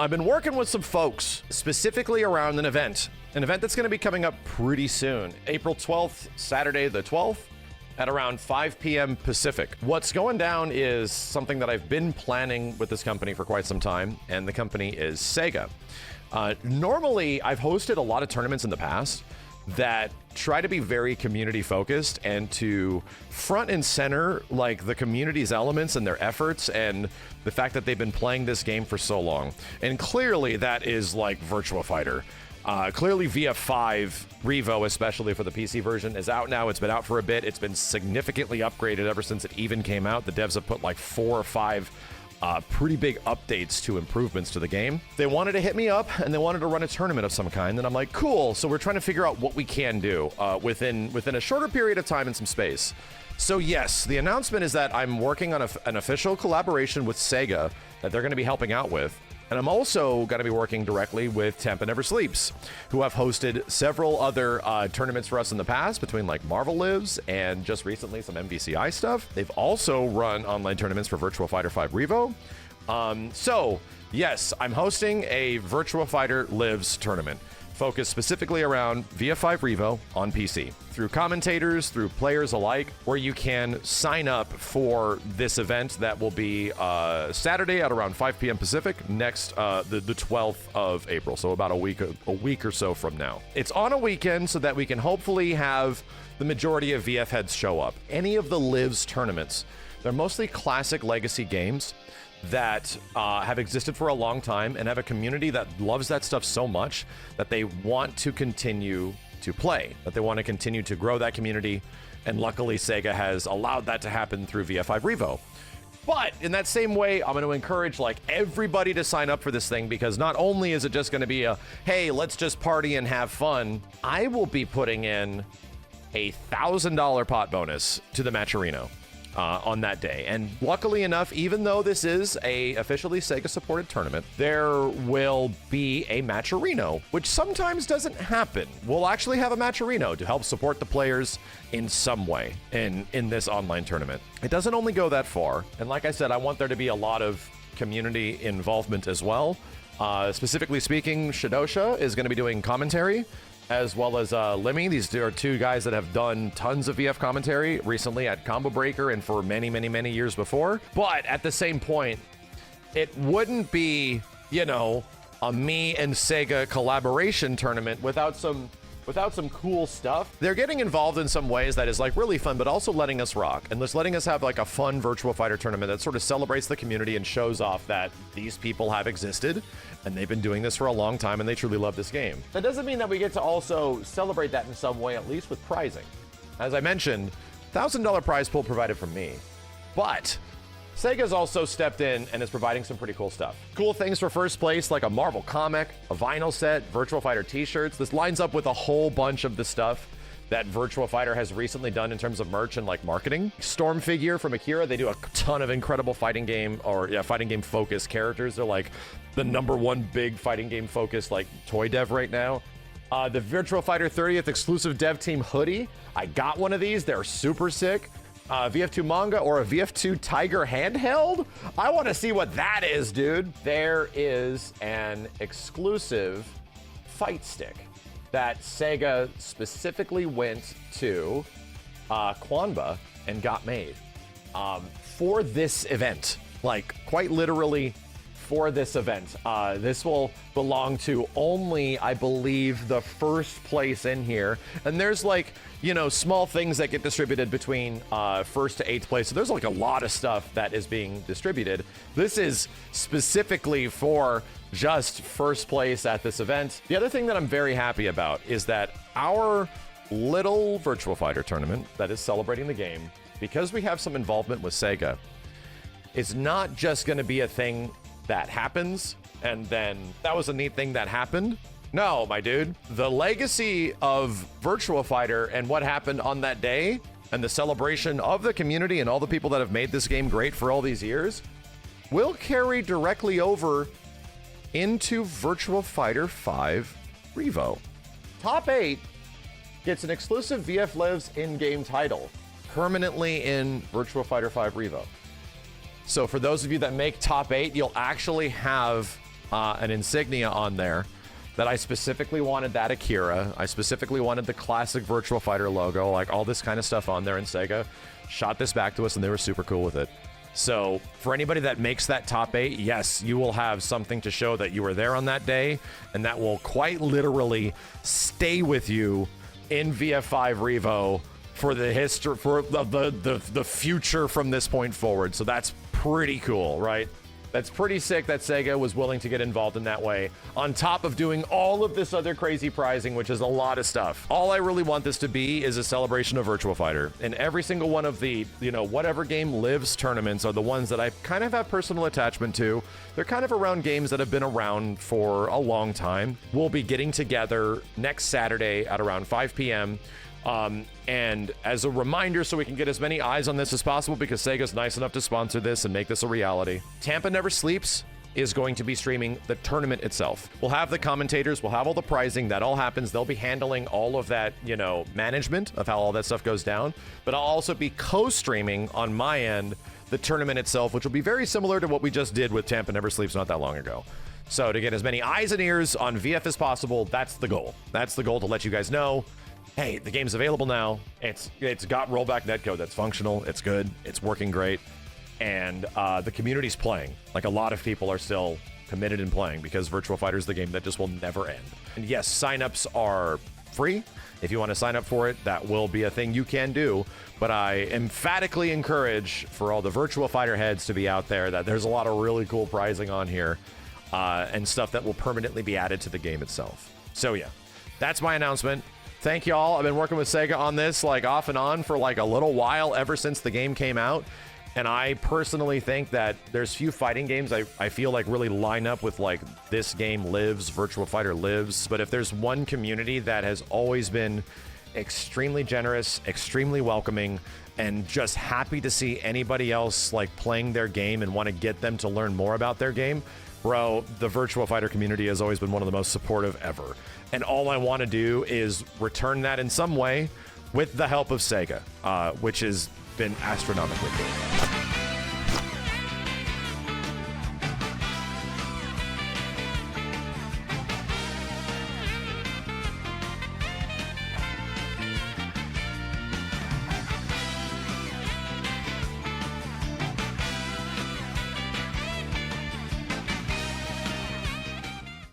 I've been working with some folks specifically around an event that's going to be coming up pretty soon. April 12th, Saturday the 12th at around 5 p.m. Pacific. What's going down is something that I've been planning with this company for quite some time, and the company is Sega. Normally, I've hosted a lot of tournaments in the past that try to be very community focused and to front and center like the community's elements and their efforts and the fact that they've been playing this game for so long. And clearly that is like Virtua Fighter. Clearly VF5 Revo, especially for the PC version, is out now. It's been out for a bit. It's been significantly upgraded ever since it even came out. The devs have put like 4 or 5 pretty big updates to improvements to the game. They wanted to hit me up and they wanted to run a tournament of some kind, and I'm like, cool. So we're trying to figure out what we can do within a shorter period of time and some space. So yes, the announcement is that I'm working on an official collaboration with Sega that they're going to be helping out with. And I'm also going to be working directly with Tampa Never Sleeps, who have hosted several other tournaments for us in the past, between like Marvel Lives and just recently some MVCI stuff. They've also run online tournaments for Virtua Fighter 5 Revo. So yes, I'm hosting a Virtua Fighter Lives tournament focused specifically around VF5 Revo on PC, through commentators, through players alike, where you can sign up for this event that will be Saturday at around 5 p.m. Pacific, next the 12th of April, so about a week or so from now. It's on a weekend so that we can hopefully have the majority of VF heads show up. Any of the Lives tournaments, they're mostly classic legacy games that have existed for a long time and have a community that loves that stuff so much that they want to continue to play, that they want to continue to grow that community. And luckily, Sega has allowed that to happen through VF5 Revo. But in that same way, I'm going to encourage like everybody to sign up for this thing, because not only is it just going to be a, hey, let's just party and have fun, I will be putting in a $1,000 pot bonus to the Matcherino on that day. And luckily enough, even though this is a officially Sega supported tournament, there will be a Matcherino, which sometimes doesn't happen. We'll actually have a Matcherino to help support the players in some way in this online tournament. It doesn't only go that far. And like I said, I want there to be a lot of community involvement as well. Specifically speaking, Shadosha is going to be doing commentary, as well as Lemmy. These are two guys that have done tons of VF commentary recently at Combo Breaker and for many, many, many years before. But at the same point, it wouldn't be, you know, a me and Sega collaboration tournament without some cool stuff. They're getting involved in some ways that is like really fun, but also letting us rock and just letting us have like a fun Virtua Fighter tournament that sort of celebrates the community and shows off that these people have existed and they've been doing this for a long time and they truly love this game. That doesn't mean that we get to also celebrate that in some way, at least with prizing. As I mentioned, $1,000 prize pool provided from me, but Sega's also stepped in and is providing some pretty cool stuff. Cool things for first place, like a Marvel comic, a vinyl set, Virtua Fighter t-shirts. This lines up with a whole bunch of the stuff that Virtua Fighter has recently done in terms of merch and like marketing. Storm figure from Akira. They do a ton of incredible fighting game focused characters. They're like the #1 big fighting game focused like toy dev right now. The Virtua Fighter 30th exclusive dev team hoodie. I got one of these. They're super sick. VF2 manga or a VF2 Tiger handheld? I want to see what that is, dude. There is an exclusive fight stick that Sega specifically went to Kwanba and got made for this event. Like, quite literally for this event. This will belong to only, I believe, the first place in here. And there's like, you know, small things that get distributed between first to 8th place. So there's like a lot of stuff that is being distributed. This is specifically for just first place at this event. The other thing that I'm very happy about is that our little Virtua Fighter tournament that is celebrating the game, because we have some involvement with Sega, it's not just going to be a thing that happens and then that was a neat thing that happened. No, my dude, the legacy of Virtua Fighter and what happened on that day and the celebration of the community and all the people that have made this game great for all these years will carry directly over into Virtua Fighter 5 Revo. Top 8 gets an exclusive VF Lives in-game title permanently in Virtua Fighter 5 Revo. So for those of you that make top 8, you'll actually have an insignia on there that I specifically wanted that Akira. I specifically wanted the classic Virtua Fighter logo, like all this kind of stuff on there, and Sega shot this back to us and they were super cool with it. So for anybody that makes that top 8, yes, you will have something to show that you were there on that day, and that will quite literally stay with you in VF5 Revo for the history, for the future from this point forward. So that's pretty cool, right? That's pretty sick that Sega was willing to get involved in that way, on top of doing all of this other crazy prizing, which is a lot of stuff. All I really want this to be is a celebration of Virtua Fighter. And every single one of the, whatever game lives tournaments are the ones that I kind of have personal attachment to. They're kind of around games that have been around for a long time. We'll be getting together next Saturday at around 5 p.m. And as a reminder, so we can get as many eyes on this as possible, because Sega's nice enough to sponsor this and make this a reality, Tampa Never Sleeps is going to be streaming the tournament itself. We'll have the commentators, we'll have all the prizing, that all happens. They'll be handling all of that, management of how all that stuff goes down. But I'll also be co-streaming on my end the tournament itself, which will be very similar to what we just did with Tampa Never Sleeps not that long ago. So to get as many eyes and ears on VF as possible, that's the goal. That's the goal, to let you guys know, hey, the game's available now. It's got rollback netcode that's functional. It's good. It's working great. And the community's playing. Like, a lot of people are still committed in playing, because Virtua Fighter is the game that just will never end. And yes, signups are free. If you want to sign up for it, that will be a thing you can do. But I emphatically encourage for all the Virtua Fighter heads to be out there that there's a lot of really cool prizing on here, and stuff that will permanently be added to the game itself. So yeah, that's my announcement. Thank you all. I've been working with Sega on this like off and on for like a little while, ever since the game came out. And I personally think that there's few fighting games I feel like really line up with like this game lives, Virtua Fighter lives. But if there's one community that has always been extremely generous, extremely welcoming, and just happy to see anybody else like playing their game and want to get them to learn more about their game, bro, the Virtua Fighter community has always been one of the most supportive ever. And all I want to do is return that in some way with the help of Sega, which has been astronomically cool.